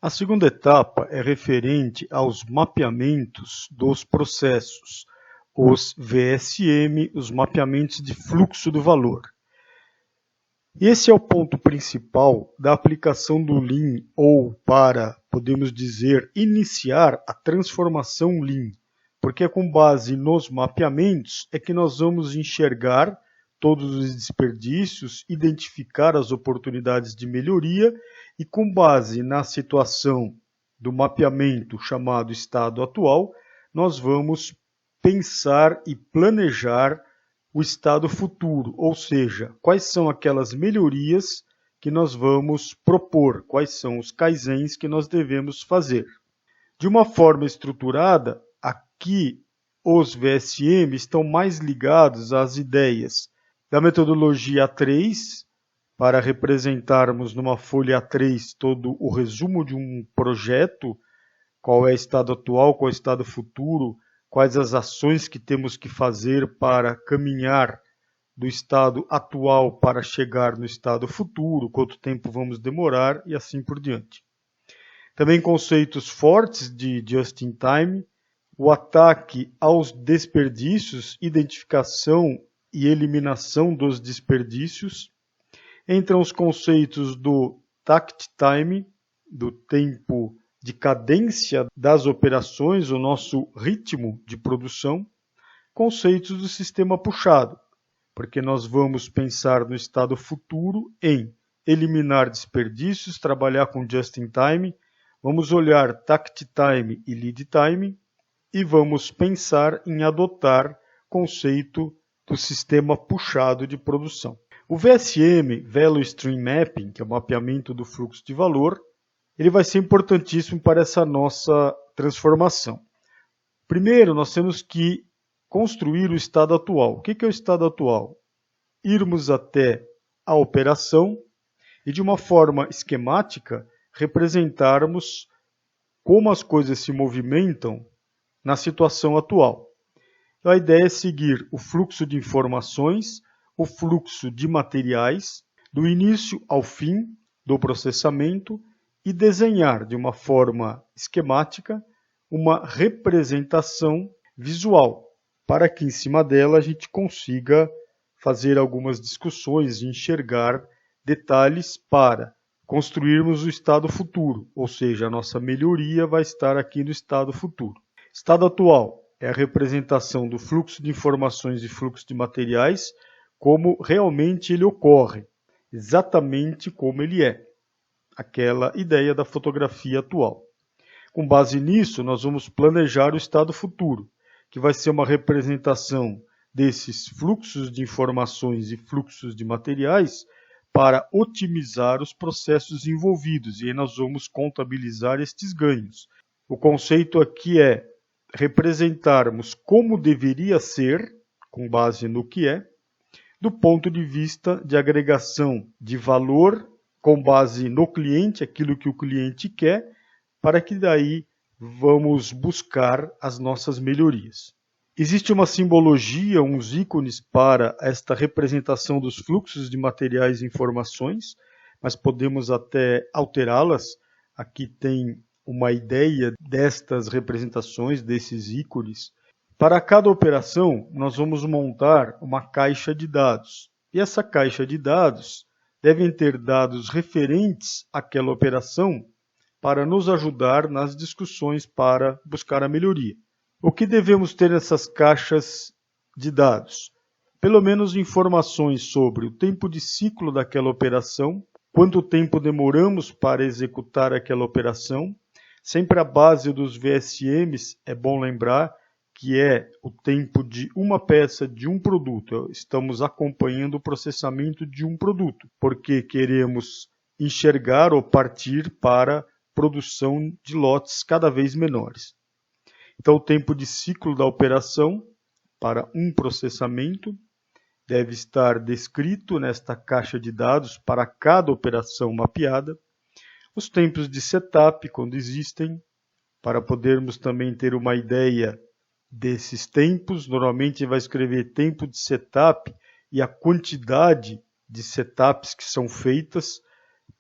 A segunda etapa é referente aos mapeamentos dos processos, os VSM, os mapeamentos de fluxo do valor. Esse é o ponto principal da aplicação do Lean, ou para, podemos dizer, iniciar a transformação Lean, porque é com base nos mapeamentos é que nós vamos enxergar todos os desperdícios, identificar as oportunidades de melhoria e com base na situação do mapeamento chamado estado atual, nós vamos pensar e planejar o estado futuro, ou seja, quais são aquelas melhorias que nós vamos propor, quais são os kaizens que nós devemos fazer. De uma forma estruturada, aqui os VSM estão mais ligados às ideias da metodologia A3, para representarmos numa folha A3 todo o resumo de um projeto, qual é o estado atual, qual é o estado futuro, quais as ações que temos que fazer para caminhar do estado atual para chegar no estado futuro, quanto tempo vamos demorar e assim por diante. Também conceitos fortes de just-in-time, o ataque aos desperdícios, identificação e eliminação dos desperdícios. Entram os conceitos do takt time, do tempo de cadência das operações, o nosso ritmo de produção, conceitos do sistema puxado, porque nós vamos pensar no estado futuro em eliminar desperdícios, trabalhar com just-in-time, vamos olhar takt time e lead time e vamos pensar em adotar conceito do sistema puxado de produção. O VSM, Value Stream Mapping, que é o mapeamento do fluxo de valor, ele vai ser importantíssimo para essa nossa transformação. Primeiro, nós temos que construir o estado atual. O que é o estado atual? Irmos até a operação e, de uma forma esquemática, representarmos como as coisas se movimentam na situação atual. Então, a ideia é seguir o fluxo de informações, o fluxo de materiais, do início ao fim do processamento e desenhar de uma forma esquemática uma representação visual, para que em cima dela a gente consiga fazer algumas discussões e enxergar detalhes para construirmos o estado futuro, ou seja, a nossa melhoria vai estar aqui no estado futuro. Estado atual é a representação do fluxo de informações e fluxo de materiais, como realmente ele ocorre, exatamente como ele é, aquela ideia da fotografia atual. Com base nisso, nós vamos planejar o estado futuro, que vai ser uma representação desses fluxos de informações e fluxos de materiais para otimizar os processos envolvidos, e aí nós vamos contabilizar estes ganhos. O conceito aqui é representarmos como deveria ser, com base no que é, do ponto de vista de agregação de valor com base no cliente, aquilo que o cliente quer, para que daí vamos buscar as nossas melhorias. Existe uma simbologia, uns ícones para esta representação dos fluxos de materiais e informações, mas podemos até alterá-las. Aqui tem uma ideia destas representações, desses ícones. Para cada operação, nós vamos montar uma caixa de dados. E essa caixa de dados devem ter dados referentes àquela operação para nos ajudar nas discussões para buscar a melhoria. O que devemos ter nessas caixas de dados? Pelo menos informações sobre o tempo de ciclo daquela operação, quanto tempo demoramos para executar aquela operação. Sempre a base dos VSMs, é bom lembrar, que é o tempo de uma peça de um produto. Estamos acompanhando o processamento de um produto, porque queremos enxergar ou partir para produção de lotes cada vez menores. Então, o tempo de ciclo da operação para um processamento deve estar descrito nesta caixa de dados para cada operação mapeada. Os tempos de setup, quando existem, para podermos também ter uma ideia desses tempos. Normalmente vai escrever tempo de setup e a quantidade de setups que são feitas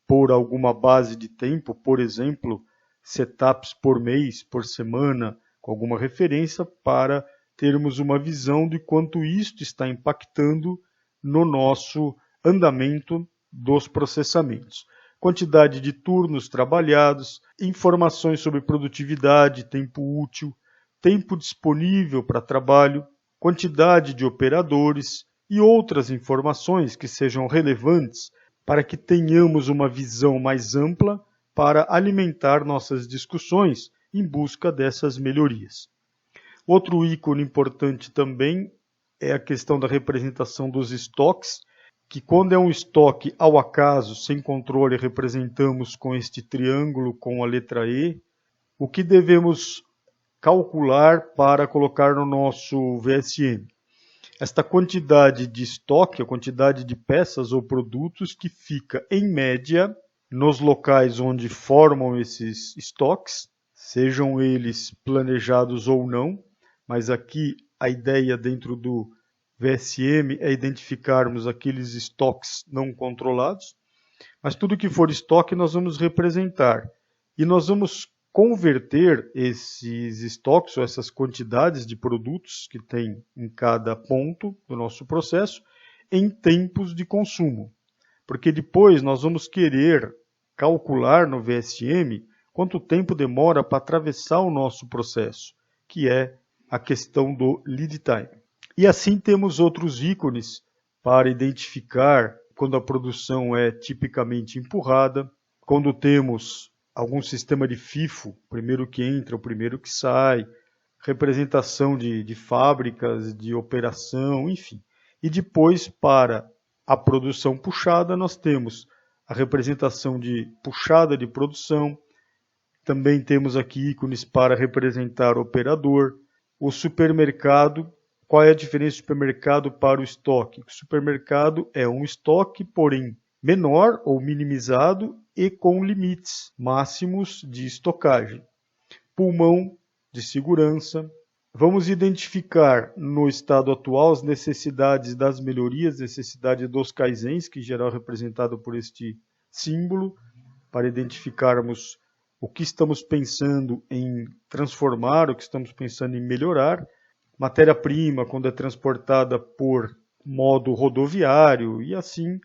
por alguma base de tempo, por exemplo, setups por mês, por semana, com alguma referência, para termos uma visão de quanto isto está impactando no nosso andamento dos processamentos. Quantidade de turnos trabalhados, informações sobre produtividade, tempo útil, tempo disponível para trabalho, quantidade de operadores e outras informações que sejam relevantes para que tenhamos uma visão mais ampla para alimentar nossas discussões em busca dessas melhorias. Outro ícone importante também é a questão da representação dos estoques, que quando é um estoque ao acaso, sem controle, representamos com este triângulo com a letra E, o que devemos calcular para colocar no nosso VSM. Esta quantidade de estoque, a quantidade de peças ou produtos que fica, em média, nos locais onde formam esses estoques, sejam eles planejados ou não, mas aqui a ideia dentro do VSM é identificarmos aqueles estoques não controlados, mas tudo que for estoque nós vamos representar e nós vamos converter esses estoques ou essas quantidades de produtos que tem em cada ponto do nosso processo em tempos de consumo, porque depois nós vamos querer calcular no VSM quanto tempo demora para atravessar o nosso processo, que é a questão do lead time. E assim temos outros ícones para identificar quando a produção é tipicamente empurrada, quando temos algum sistema de FIFO, o primeiro que entra, o primeiro que sai, representação de fábricas, de operação, enfim. E depois, para a produção puxada, nós temos a representação de puxada de produção, também temos aqui ícones para representar o operador, o supermercado. Qual é a diferença do supermercado para o estoque? O supermercado é um estoque, porém menor ou minimizado e com limites máximos de estocagem. Pulmão de segurança. Vamos identificar no estado atual as necessidades das melhorias, necessidade dos kaizens, que em geral é representado por este símbolo, para identificarmos o que estamos pensando em transformar, o que estamos pensando em melhorar. Matéria-prima, quando é transportada por modo rodoviário, e assim,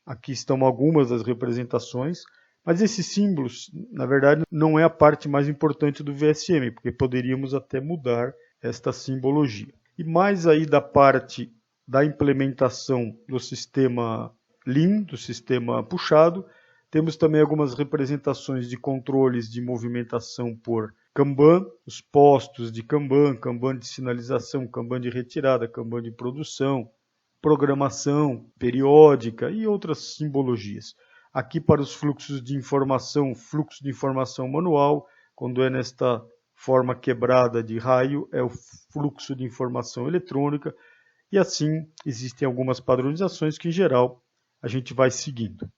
aqui estão algumas das representações, mas esses símbolos, na verdade, não é a parte mais importante do VSM, porque poderíamos até mudar esta simbologia. E mais aí da parte da implementação do sistema Lean, do sistema puxado, temos também algumas representações de controles de movimentação por Kanban, os postos de Kanban, Kanban de sinalização, Kanban de retirada, Kanban de produção, programação periódica e outras simbologias. Aqui para os fluxos de informação, fluxo de informação manual, quando é nesta forma quebrada de raio, é o fluxo de informação eletrônica, e assim existem algumas padronizações que em geral a gente vai seguindo.